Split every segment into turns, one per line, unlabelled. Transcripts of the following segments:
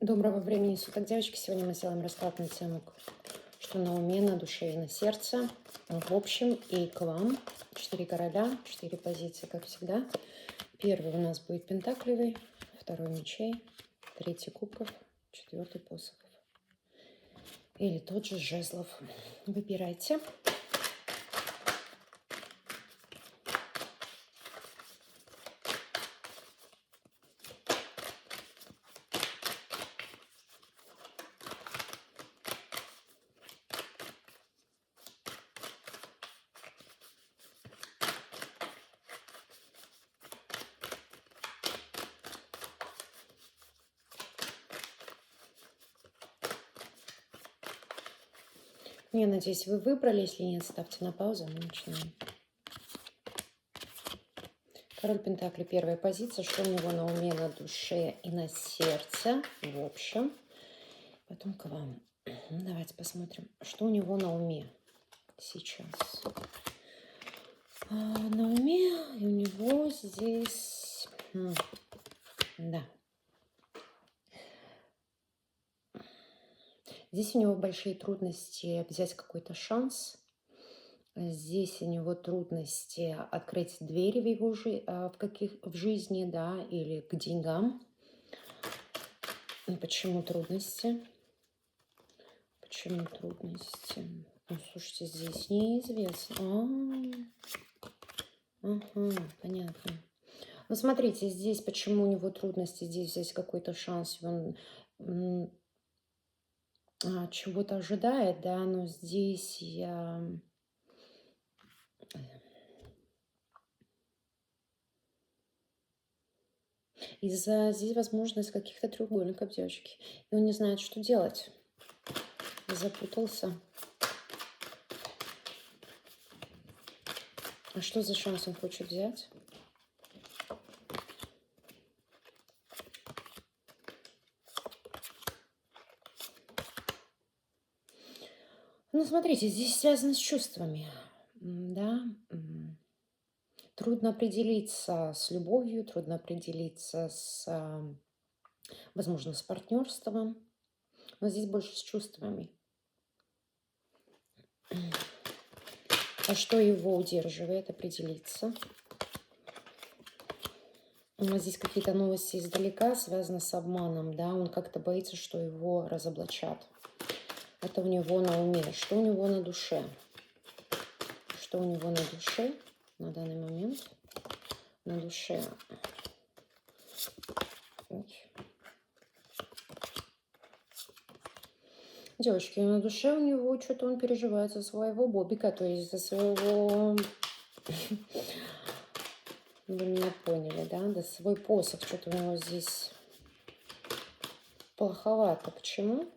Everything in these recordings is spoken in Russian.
Доброго времени суток, девочки. Сегодня мы сделаем расклад на тему, что на уме, на душе и на сердце. В общем, и к вам. 4 короля, 4 позиции, как всегда. Первый у нас будет пентаклевый, второй мечей, третий кубков, четвертый посохов. Или тот же жезлов. Выбирайте. Я надеюсь, вы выбрали. Если нет, ставьте на паузу, мы начинаем. Король Пентакли, первая позиция. Что у него на уме, на душе и на сердце. В общем. Потом к вам. Давайте посмотрим, что у него на уме сейчас. На уме у него здесь... Да. Здесь у него большие трудности взять какой-то шанс. Здесь у него трудности открыть двери в его в жизни, да, или к деньгам. Почему трудности? Почему трудности? Ну, слушайте, здесь неизвестно. Ага, понятно. Ну, смотрите, здесь почему у него трудности здесь взять какой-то шанс. Он чего-то ожидает, да, но здесь я... Из-за здесь возможность каких-то треугольников, девочки. И он не знает, что делать. Запутался. А что за шанс он хочет взять? Ну, смотрите, здесь связано с чувствами, да. Трудно определиться с любовью, трудно определиться с, возможно, с партнерством, но здесь больше с чувствами. А что его удерживает определиться? Здесь какие-то новости издалека связаны с обманом, да, он как-то боится, что его разоблачат. Это у него на уме. Что у него на душе? Что у него на душе на данный момент? На душе. Ой. Девочки, на душе у него что-то он переживает за своего Бобика, то есть за своего... Вы меня поняли, да? Да, свой посох. Что-то у него здесь плоховато. Почему?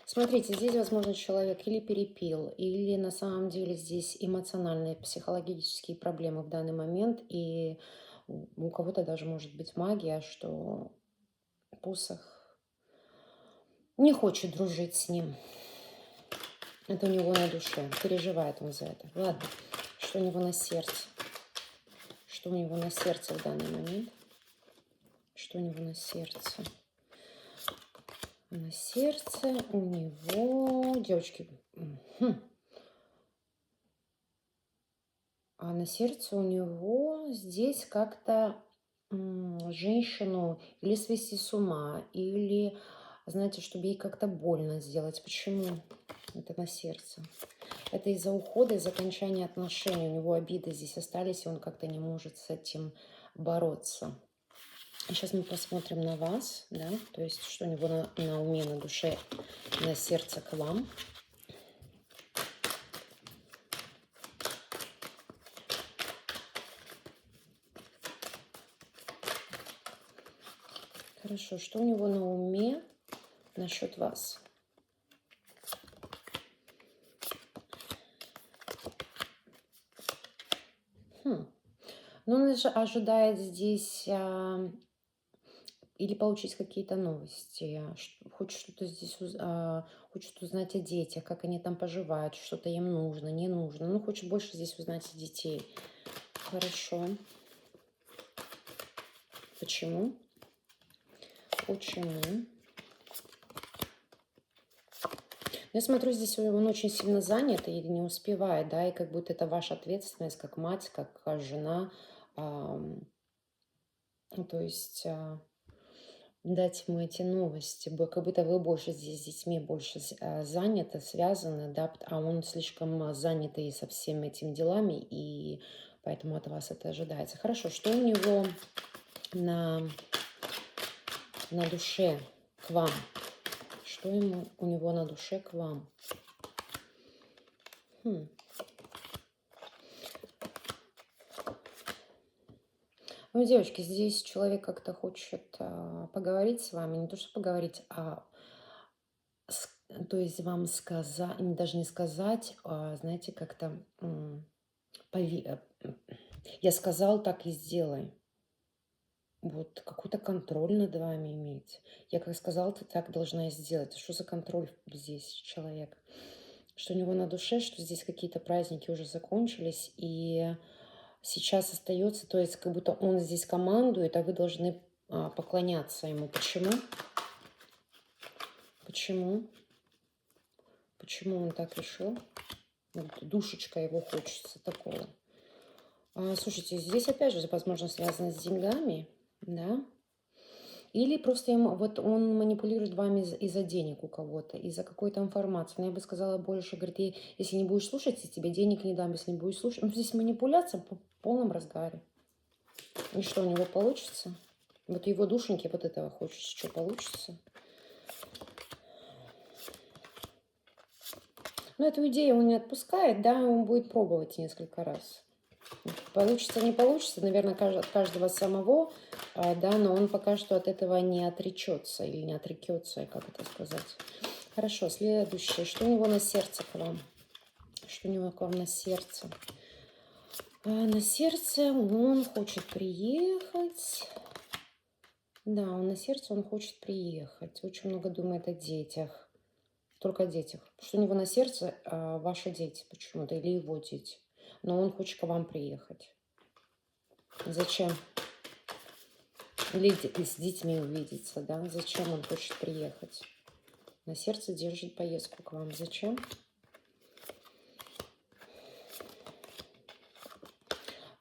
Смотрите, здесь, возможно, человек или перепил, или на самом деле здесь эмоциональные, психологические проблемы в данный момент, и у кого-то даже может быть магия, что посох не хочет дружить с ним. Это у него на душе, переживает он за это. Ладно, что у него на сердце? Что у него на сердце в данный момент? Что у него на сердце? На сердце у него, девочки, а на сердце у него здесь как-то женщину или свести с ума, или, знаете, чтобы ей как-то больно сделать. Почему? Это на сердце. Это из-за ухода, из-за окончания отношений. У него обиды здесь остались, и он как-то не может с этим бороться. Сейчас мы посмотрим на вас, да, то есть что у него на уме, на душе, на сердце к вам. Хорошо, что у него на уме насчет вас? Ну, он ожидает здесь или получить какие-то новости, хочет что-то здесь, хочет узнать о детях, как они там поживают, что-то им нужно, не нужно. Ну, хочет больше здесь узнать о детей. Хорошо. Почему? Почему? Я смотрю, здесь он очень сильно занят и не успевает, да, и как будто это ваша ответственность, как мать, как жена. ам, ну, то есть дать ему эти новости, как будто вы больше здесь с детьми больше заняты, связаны, да, а он слишком занятый со всеми этими делами, и поэтому от вас это ожидается. Хорошо, что у него на, на душе к вам? Что у него на душе к вам? Хм. Ну, девочки, здесь человек как-то хочет поговорить с вами, не то что поговорить, то есть вам сказать, даже не сказать, знаете, как-то я сказал, так и сделай. Вот какой-то контроль над вами иметь. Я как сказал, ты так должна и сделать. Что за контроль здесь человек? Что у него на душе, что здесь какие-то праздники уже закончились, и сейчас остается, то есть как будто он здесь командует, а вы должны поклоняться ему. Почему? Почему? Почему он так решил? Вот душечка его хочется такого. Слушайте, здесь опять же, возможно, связано с деньгами, да? Или просто вот он манипулирует вами из-за денег у кого-то, из-за какой-то информации. Но я бы сказала больше, говорит, если не будешь слушать, я тебе денег не дам, если не будешь слушать. Ну, здесь манипуляция по полном разгаре. И что у него получится? Вот его душеньки вот этого хочется, что получится? Но эту идею он не отпускает, да, он будет пробовать несколько раз. Получится, не получится, наверное, от каждого самого, да, но он пока что от этого не отречется или не отрекется, как это сказать. Хорошо, следующее. Что у него на сердце к вам? Что у него к вам на сердце? На сердце он хочет приехать. Да, он на сердце, он хочет приехать. Очень много думает о детях. Только о детях. Что у него на сердце? Ваши дети почему-то или его дети. Но он хочет к вам приехать. Зачем? Или с детьми увидеться, да? Зачем он хочет приехать? На сердце держит поездку к вам. Зачем?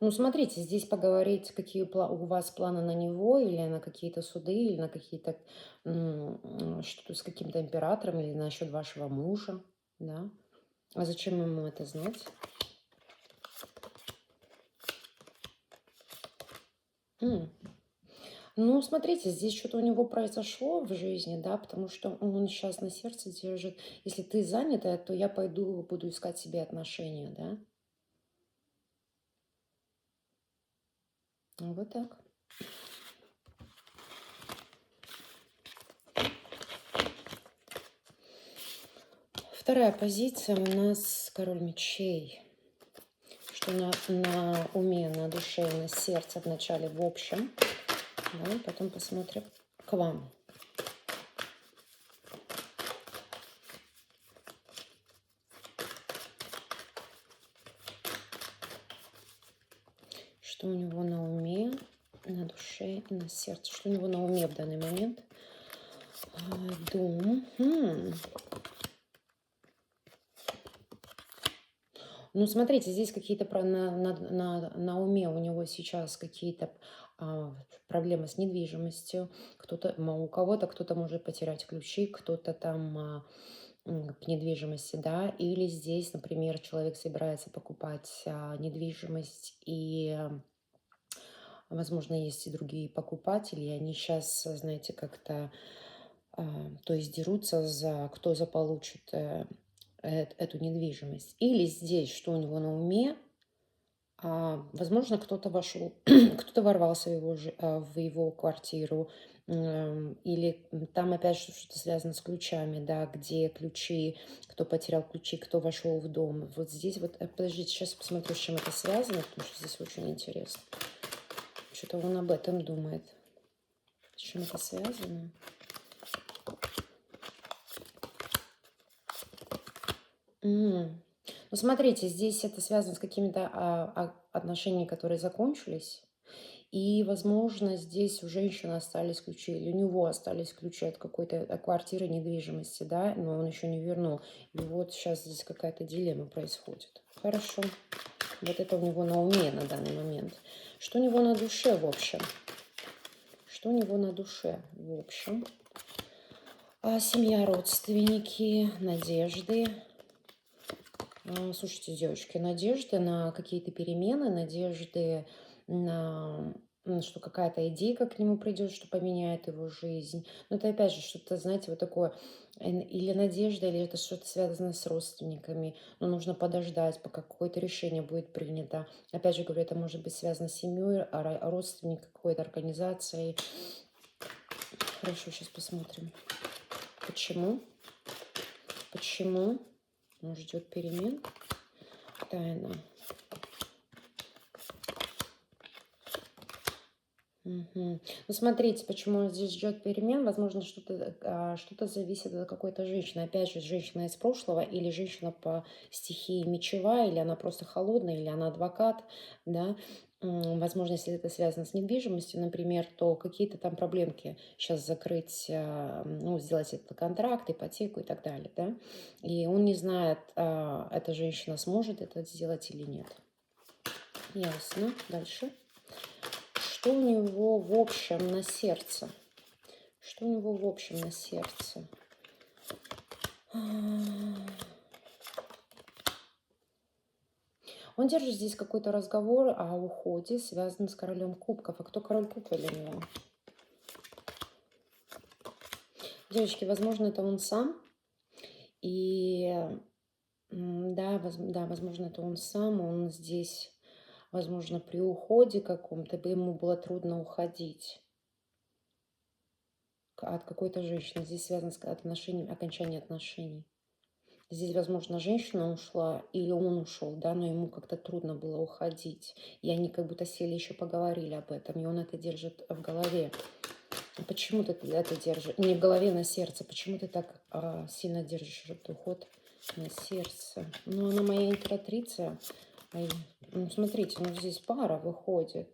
Ну, смотрите, здесь поговорить, какие у вас планы на него, или на какие-то суды, или на какие-то что-то с каким-то императором, или насчет вашего мужа, да? А зачем ему это знать? М. Ну, смотрите, здесь что-то у него произошло в жизни, да, потому что он сейчас на сердце держит. Если ты занята, то я пойду, буду искать себе отношения, да? Ну, вот так. Вторая позиция у нас король мечей. Что на уме, на душе, на сердце вначале в общем. Да, и потом посмотрим к вам. Что у него на уме, на душе и на сердце. Что у него на уме в данный момент? Дом. Ну, смотрите, здесь какие-то на уме у него сейчас какие-то проблемы с недвижимостью. У кого-то кто-то может потерять ключи, кто-то там к недвижимости, да, или здесь, например, человек собирается покупать недвижимость, и, возможно, есть и другие покупатели, и они сейчас, знаете, как-то, то есть дерутся за, кто заполучит эту недвижимость. Или здесь, что у него на уме, возможно, кто-то вошел, кто-то ворвался в его квартиру, или там опять что-то связано с ключами, да, где ключи, кто потерял ключи, кто вошел в дом. Вот здесь вот, подождите, сейчас посмотрю, с чем это связано, потому что здесь очень интересно. Что-то он об этом думает. С чем это связано? Ну, смотрите, здесь это связано с какими-то отношениями, которые закончились. И, возможно, здесь у женщины остались ключи, или у него остались ключи от какой-то квартиры, недвижимости, да, но он еще не вернул. И вот сейчас здесь какая-то дилемма происходит. Хорошо. Вот это у него на уме на данный момент. Что у него на душе, в общем? Что у него на душе, в общем? Семья, родственники, надежды. Слушайте, девочки, надежды на какие-то перемены, надежды на что какая-то идейка к нему придет, что поменяет его жизнь. Но это опять же что-то, знаете, вот такое, или надежда, или это что-то связано с родственниками. Но нужно подождать, пока какое-то решение будет принято. Опять же говорю, это может быть связано с семьей, родственником, какой-то организацией. Хорошо, сейчас посмотрим. Почему? Почему он ждет перемен? Тайна. Мгм. Ну, смотрите, почему он здесь ждет перемен. Возможно, что-то зависит от какой-то женщины. Опять же, женщина из прошлого, или женщина по стихии мечевая, или она просто холодная, или она адвокат, да. Возможно, если это связано с недвижимостью, например, то какие-то там проблемки сейчас закрыть, ну, сделать этот контракт, ипотеку и так далее, да. И он не знает, эта женщина сможет это сделать или нет. Ясно. Дальше. Что у него в общем на сердце? Что у него в общем на сердце? Он держит здесь какой-то разговор о уходе, связанный с королем кубков. А кто король кубков для него? Девочки, возможно, это он сам. И да, да, возможно, это он сам. Он здесь, возможно, при уходе каком-то бы ему было трудно уходить от какой-то женщины. Здесь связано с отношением, окончанием отношений. Здесь, возможно, женщина ушла или он ушел, да, но ему как-то трудно было уходить. И они как будто сели еще поговорили об этом, и он это держит в голове. Почему ты это держишь? Не в голове, на сердце. Почему ты так сильно держишь этот уход на сердце? Ну, она моя императрица. Ну, смотрите, ну здесь пара выходит.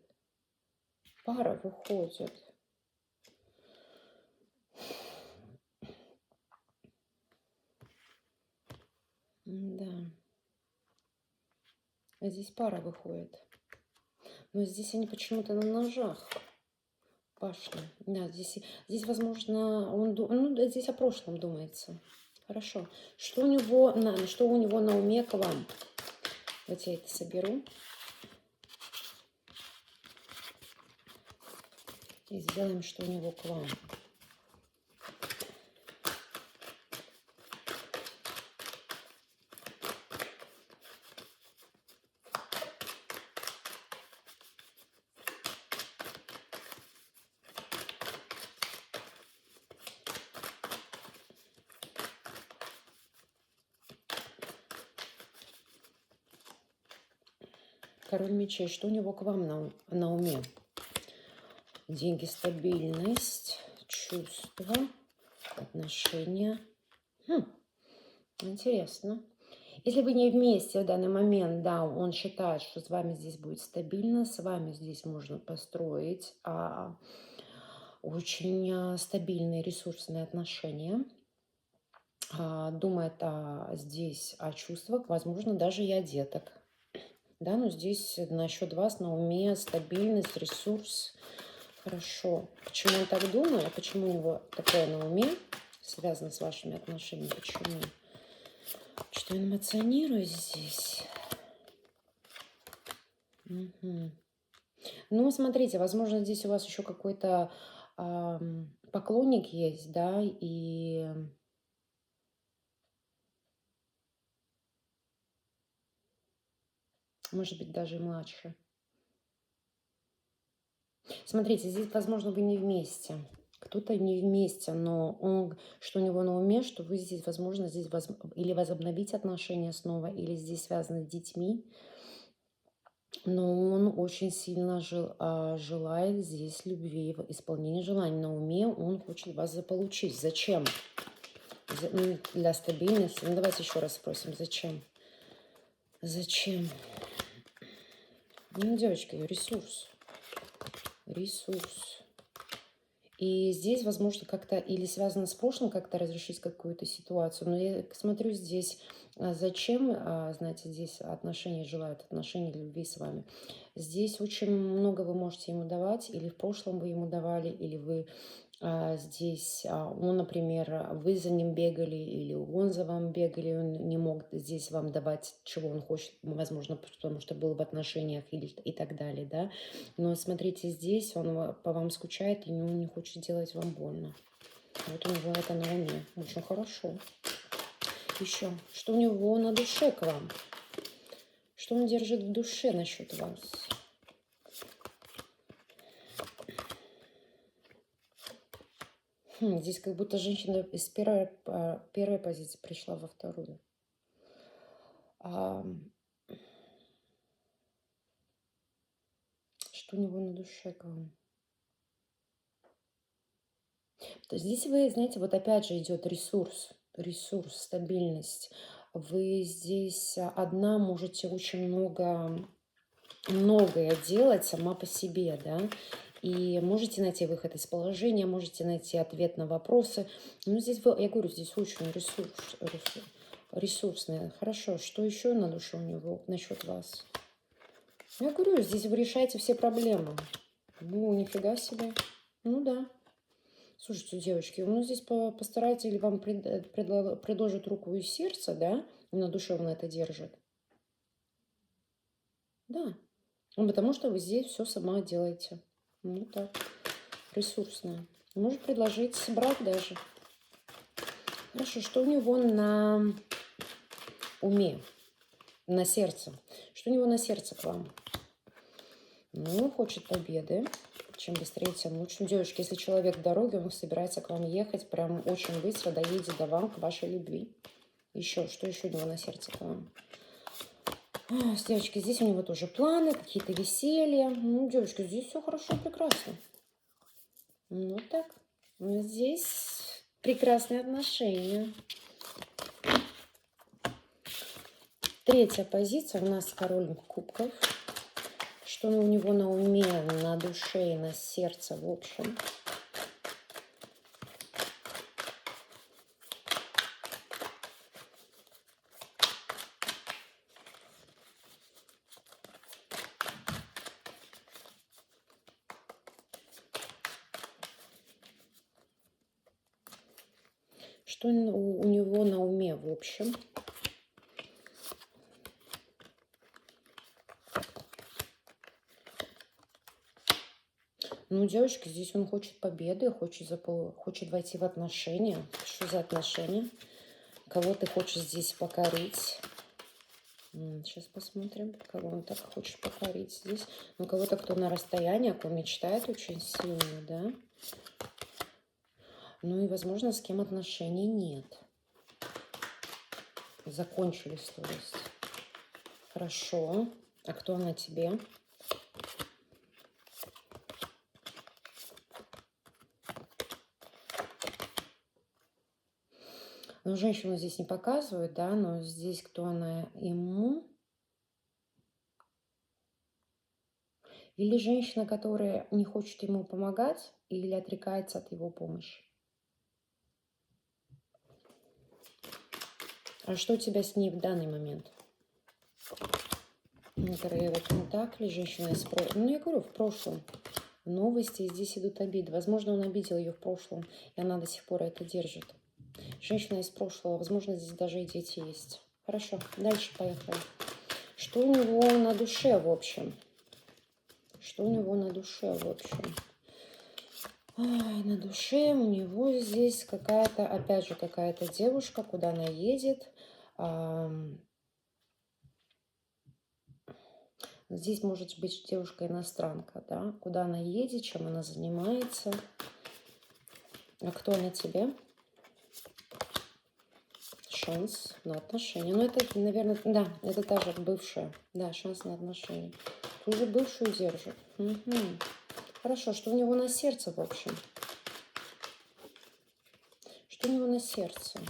Пара выходит. Да. А здесь пара выходит. Но здесь они почему-то на ножах. Башня. Да, здесь возможно, ну, да, здесь о прошлом думается. Хорошо. Что у него на уме к вам? Вот я это соберу. И сделаем, что у него к вам. Король мечей. Что у него к вам на уме? Деньги, стабильность, чувства, отношения. Интересно. Если вы не вместе в данный момент, да, он считает, что с вами здесь будет стабильно, с вами здесь можно построить очень стабильные ресурсные отношения. Думает здесь о чувствах, возможно, даже и о деток. Да, но здесь насчет вас на уме стабильность, ресурс. Хорошо. Почему он так думает? Почему у него такое на уме связано с вашими отношениями? Почему? Что он эмоционирует здесь? Мгм. Ну, смотрите, возможно, здесь у вас еще какой-то поклонник есть, да, и может быть даже и младше. Смотрите, здесь, возможно, вы не вместе. Кто-то не вместе, но что у него на уме, что вы здесь, возможно, здесь или возобновить отношения снова, или здесь связаны с детьми. Но он очень сильно желает здесь любви, исполнения желаний на уме. Он хочет вас заполучить. Зачем? Ну, для стабильности. Ну, давайте еще раз спросим, зачем? Зачем? Ну, девочка, ресурс. Ресурс. И здесь, возможно, как-то или связано с прошлым, как-то разрешить какую-то ситуацию. Но я смотрю здесь, зачем, знаете, здесь отношения желают, отношений любви с вами. Здесь очень много вы можете ему давать, или в прошлом вы ему давали, или вы здесь, он, например, вы за ним бегали, или он за вами бегали, он не мог здесь вам давать, чего он хочет, возможно, потому что был в отношениях или и так далее, да. Но смотрите, здесь он по вам скучает и он не хочет делать вам больно. Вот у него это на уме. Очень хорошо. Еще, что у него на душе к вам? Что он держит в душе насчет вас? Здесь как будто женщина из первой позиции пришла во вторую. А, Что у него на душе к вам? То есть здесь вы, знаете, вот опять же идет ресурс, стабильность. Вы здесь одна можете очень многое делать сама по себе, да, и можете найти выход из положения, можете найти ответ на вопросы. Ну, здесь, я говорю, здесь очень ресурсная. Хорошо, что еще на душе у него насчет вас? Я говорю, здесь вы решаете все проблемы. Ну, нифига себе. Ну да. Слушайте, девочки, ну здесь постарайтесь или вам предложат руку и сердце, да, на душе он это держит. Да. Ну, потому что вы здесь все сама делаете. Ну так, ресурсная. Может предложить брак даже. Хорошо, что у него на уме, на сердце? Что у него на сердце к вам? Ну, хочет победы. Чем быстрее, тем лучше. Ну, девушки, если человек в дороге, он собирается к вам ехать, прям очень быстро доедет до вам, к вашей любви. Еще, что еще у него на сердце к вам? Девочки, здесь у него тоже планы, какие-то веселья. Ну, девочки, здесь все хорошо, прекрасно. Ну, так. Здесь прекрасные отношения. Третья позиция у нас король кубков. Что у него на уме, на душе и на сердце в общем? Что у него на уме в общем? Ну, девочки, здесь он хочет победы, хочет войти в отношения. Что за отношения? Кого ты хочешь здесь покорить? Сейчас посмотрим, кого он так хочет покорить здесь. Ну, кого-то, кто на расстоянии, о ком мечтает очень сильно, да? Ну и, возможно, с кем отношений нет. Закончились, то есть. Хорошо. А кто она тебе? Ну, женщину здесь не показывают, да, но здесь кто она ему? Или женщина, которая не хочет ему помогать, или отрекается от его помощи? А что у тебя с ней в данный момент? Королева Пентакли, женщина из прошлого. Ну, я говорю, в прошлом. Новости, здесь идут обиды. Возможно, он обидел ее в прошлом, и она до сих пор это держит. Женщина из прошлого. Возможно, здесь даже и дети есть. Хорошо, дальше поехали. Что у него на душе, в общем? Что у него на душе, в общем? На душе у него здесь какая-то, опять же, какая-то девушка, куда она едет. Здесь может быть девушка-иностранка, да? Куда она едет, чем она занимается. А кто она тебе? Шанс на отношения. Ну, это, наверное, да, это та же бывшая. Да, шанс на отношения. Ту же бывшую держит. Угу. Хорошо, что у него на сердце, в общем? Что у него на сердце?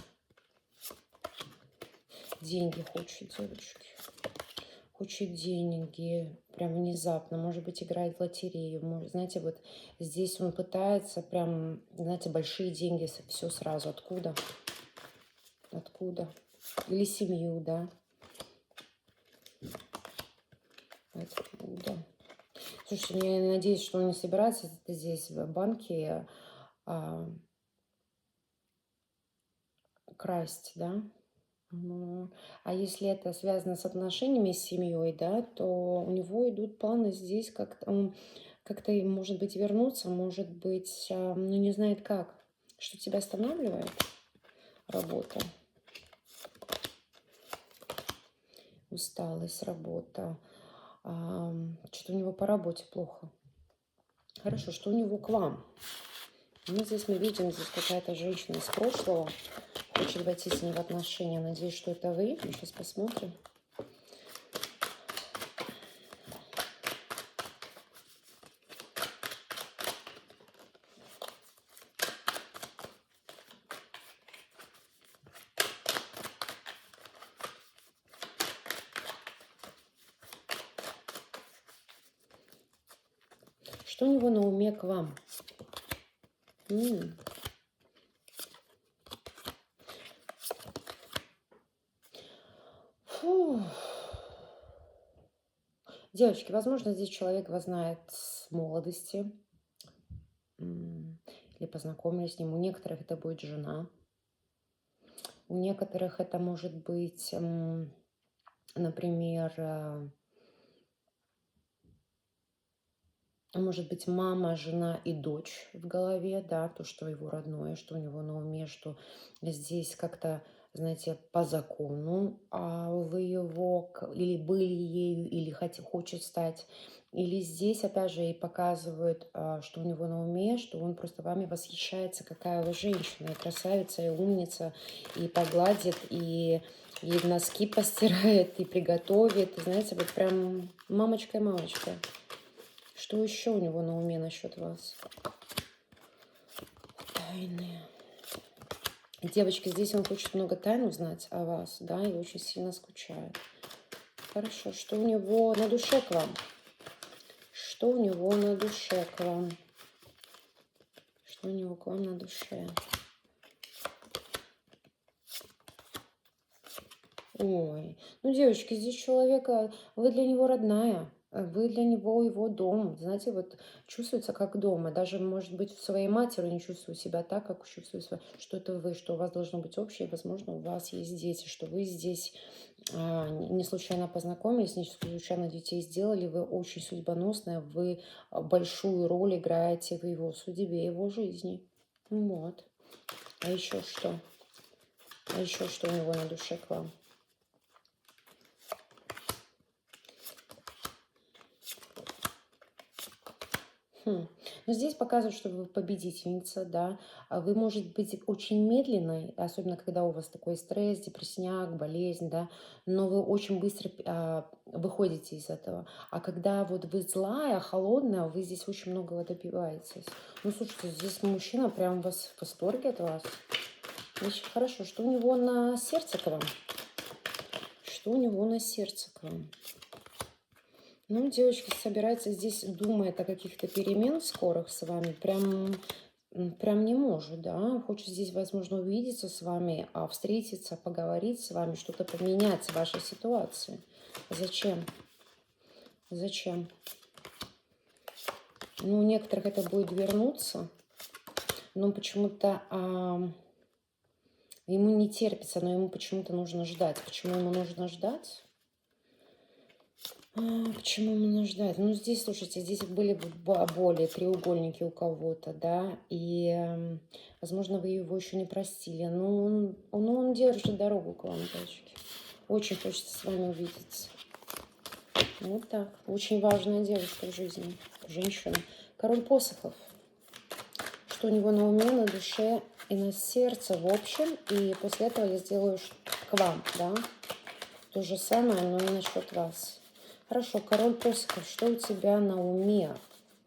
Деньги хочет, девочки. хочет деньги, прям внезапно, может быть, играет в лотерею, может, знаете, вот здесь он пытается прям, знаете, большие деньги, все сразу, откуда, откуда, или семью, да, откуда. Слушайте, я надеюсь, что он не собирается здесь в банке а, красть, да. Ну, а если это связано с отношениями с семьей, да, то у него идут планы здесь как-то, он как-то, может быть, вернуться, может быть, ну, не знает как. Что тебя останавливает? Работа, усталость, работа. Что у него по работе плохо. Хорошо, что у него к вам? Ну, здесь мы видим, здесь какая-то женщина из прошлого хочет войти с ней в отношения. Надеюсь, что это вы. Мы сейчас посмотрим. Что у него на уме к вам? М. Фу. Девочки, возможно, здесь человек вас знает с молодости, или познакомились с ним. У некоторых это будет жена, у некоторых это может быть, например, может быть, мама, жена и дочь в голове, да, то, что его родное, что у него на уме, что здесь как-то, знаете, по закону, вы его, или были ею, или хочет стать, или здесь, опять же, и показывают, что у него на уме, что он просто вами восхищается, какая вы женщина, и красавица, и умница, и погладит, и носки постирает, и приготовит, и, знаете, вот прям мамочка-мамочка. Что еще у него на уме насчет вас? Тайны. Девочки, здесь он хочет много тайн узнать о вас, да, и очень сильно скучает. Хорошо, что у него на душе к вам? Что у него на душе к вам? Что у него к вам на душе? Ой, ну, девочки, здесь человека, вы для него родная, вы для него его дом. Знаете, вот чувствуется как дома. Даже, может быть, в своей матери не чувствую себя так, как чувствую, что это вы, что у вас должно быть общее, возможно, у вас есть дети, что вы здесь не случайно познакомились, не случайно детей сделали, вы очень судьбоносная, вы большую роль играете в его судьбе, его жизни. Вот. А еще что? А еще что у него на душе к вам? Ну, здесь показывают, что вы победительница, да. Вы, может быть, очень медленной, особенно когда у вас такой стресс, депрессняк, болезнь, да, но вы очень быстро выходите из этого. А когда вот вы злая, холодная, вы здесь очень многого добиваетесь. Ну, слушайте, здесь мужчина прям вас в восторге от вас. Очень хорошо. Что у него на сердце к вам? Что у него на сердце к вам? Ну, девочки собирается здесь, думает о каких-то перемен скорых с вами, прям не может, да, хочет здесь, возможно, увидеться с вами, встретиться, поговорить с вами, что-то поменять в вашей ситуации. Зачем? Зачем? Ну, у некоторых это будет вернуться, но почему-то ему не терпится, но ему почему-то нужно ждать. Почему ему нужно ждать? Почему ему нужно ждать? Ну, здесь, слушайте, здесь были боли, треугольники у кого-то, да, и, возможно, вы его еще не простили, но он держит дорогу к вам, девочки. Очень хочется с вами увидеться. Вот так. Очень важная девушка в жизни, женщина. Король посохов. Что у него на уме, на душе и на сердце, в общем. И после этого я сделаю к вам, да, то же самое, но и насчет вас. Хорошо, король посохов, что у тебя на уме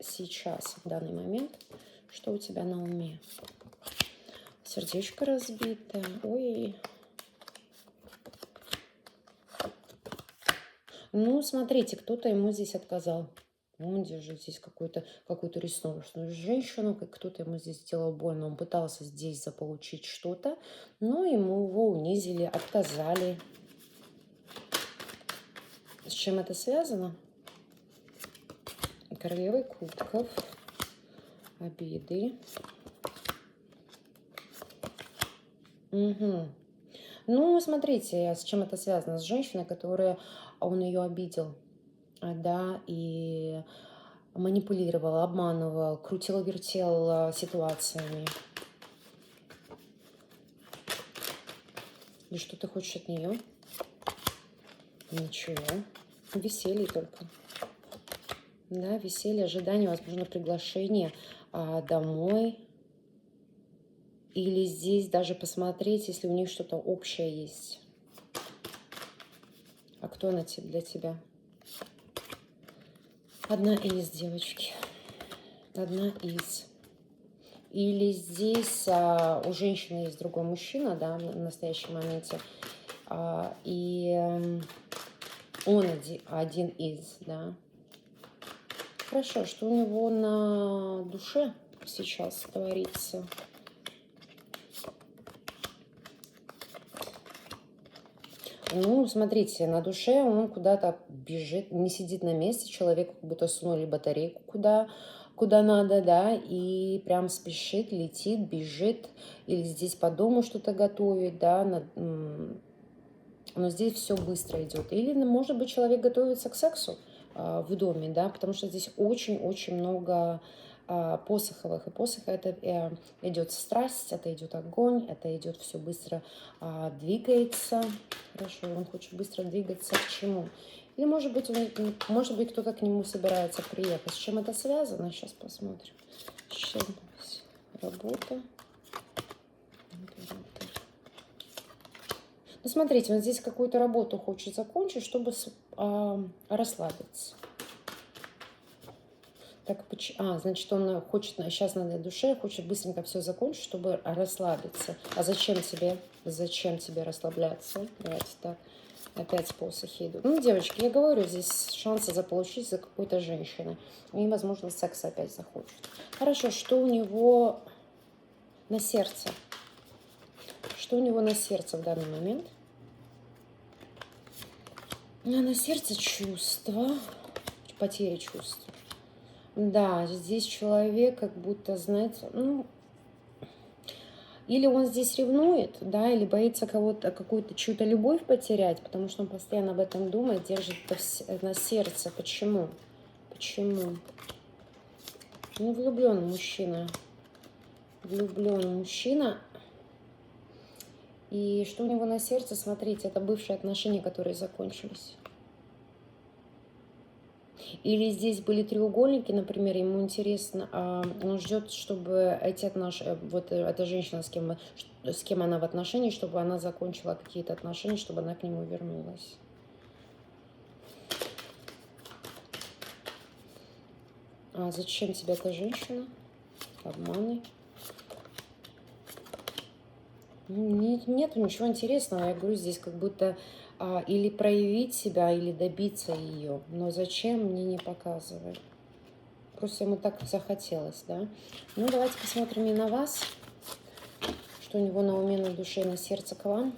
сейчас, в данный момент? Что у тебя на уме? Сердечко разбитое. Ой. Ну, смотрите, кто-то ему здесь отказал. Он держит здесь какую-то ресурсную женщину, как кто-то ему здесь сделал больно. Он пытался здесь заполучить что-то, но ему его унизили, отказали. С чем это связано? Королевой кубков, обиды. Угу. Ну, смотрите, с чем это связано? С женщиной, которая он ее обидел, да, и манипулировал, обманывал, крутил-вертел ситуациями. И что ты хочешь от нее? Ничего. Веселье только. Да, веселье, ожидание, возможно, приглашение домой. Или здесь даже посмотреть, если у них что-то общее есть. А кто она для тебя? Одна из, девочки. Одна из. Или здесь у женщины есть другой мужчина, да, в настоящем моменте. И он один из, да. Хорошо, что у него на душе сейчас творится? Ну, смотрите, на душе он куда-то бежит, не сидит на месте, человек как будто сунули батарейку куда надо, да, и прям спешит, летит, бежит, или здесь по дому что-то готовит, да, но здесь все быстро идет. Или, может быть, человек готовится к сексу в доме, да, потому что здесь очень-очень много посоховых. И посоха это идет страсть, это идет огонь, это идет все быстро двигается. Хорошо, он хочет быстро двигаться к чему? Или, может быть, кто-то к нему собирается приехать. С чем это связано? Сейчас посмотрим. С чем работа? Ну, смотрите, он здесь какую-то работу хочет закончить, чтобы расслабиться. Так, значит, он хочет сейчас на этой душе, хочет быстренько все закончить, чтобы расслабиться. А зачем тебе расслабляться? Давайте так. Опять посохи идут. Ну, девочки, я говорю, здесь шансы заполучить за какой-то женщиной. И, возможно, секс опять захочет. Хорошо, что у него на сердце? Что у него на сердце в данный момент? На сердце чувства, потеря чувств. Да, здесь человек как будто, знаете, или он здесь ревнует, да, или боится какую-то чью-то любовь потерять, потому что он постоянно об этом думает, держит на сердце. Почему? Почему? Ну, влюбленный мужчина. Влюбленный мужчина. И что у него на сердце, смотрите, это бывшие отношения, которые закончились. Или здесь были треугольники, например, ему интересно, он ждет, чтобы эти отношения, вот эта женщина, с кем она в отношении, чтобы она закончила какие-то отношения, чтобы она к нему вернулась. А зачем тебе эта женщина? Обманы. Нет ничего интересного. Я говорю, здесь как будто или проявить себя, или добиться ее. Но зачем, мне не показывает. Просто ему так захотелось, да? Ну, давайте посмотрим и на вас. Что у него на уме, на душе, на сердце к вам.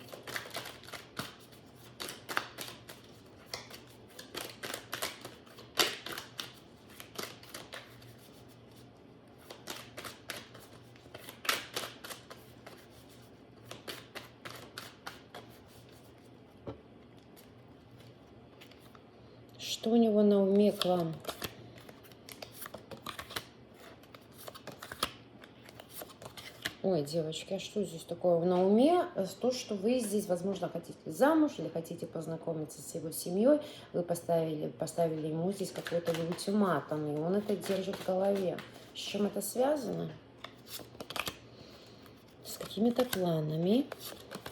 Что у него на уме к вам? Ой, девочки, а что здесь такое на уме? То, что вы здесь, возможно, хотите замуж или хотите познакомиться с его семьей, вы поставили ему здесь какой-то ультиматум, и он это держит в голове. С чем это связано? С какими-то планами.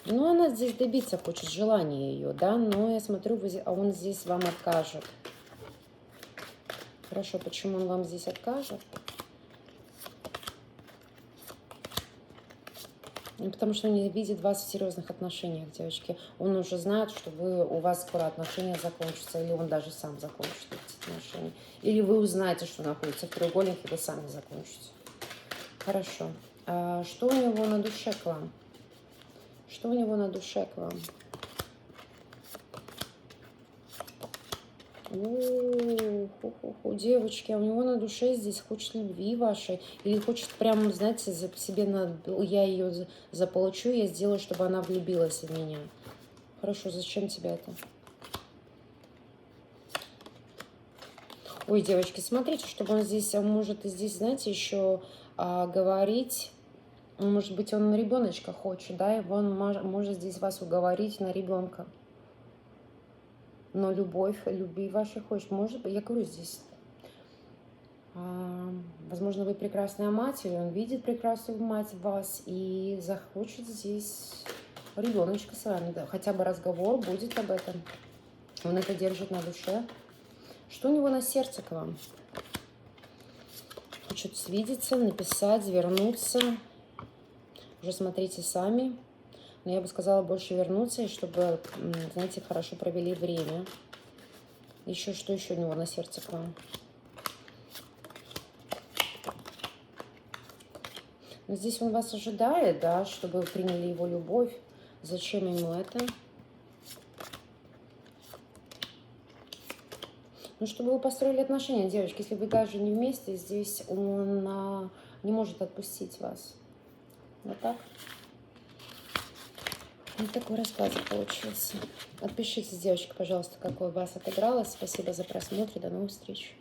Ну, она здесь добиться хочет, желания ее, да, но я смотрю, он здесь вам откажет. Хорошо, почему он вам здесь откажет? Ну, потому что он не видит вас в серьезных отношениях, девочки. Он уже знает, что у вас скоро отношения закончатся, или он даже сам закончит эти отношения. Или вы узнаете, что находится в треугольнике, и вы сами закончите. Хорошо. А что у него на душе к вам? Что у него на душе к вам? Девочки, а у него на душе здесь хочет любви вашей. Или хочет прям, знаете, себе я ее заполучу, я сделаю, чтобы она влюбилась в меня. Хорошо, зачем тебе это? Ой, девочки, смотрите, чтобы он здесь, может и здесь, знаете, еще говорить. Может быть, он на ребеночка хочет, да, и он может здесь вас уговорить на ребенка. Но любви вашей хочет. Может быть, я говорю, здесь, возможно, вы прекрасная мать, или он видит прекрасную мать в вас и захочет здесь ребеночка с вами, да, хотя бы разговор будет об этом. Он это держит на душе. Что у него на сердце к вам? Хочет свидеться, написать, вернуться. Уже смотрите сами. Но я бы сказала, больше вернуться, и чтобы, знаете, хорошо провели время. Еще что еще у него на сердце к вам? Но здесь он вас ожидает, да, чтобы вы приняли его любовь. Зачем ему это? Ну, чтобы вы построили отношения, девочки. Если вы даже не вместе, здесь он не может отпустить вас. Вот так. Вот такой расклад получился. Отпишитесь, девочки, пожалуйста, какой у вас отыгралось. Спасибо за просмотр. До новых встреч.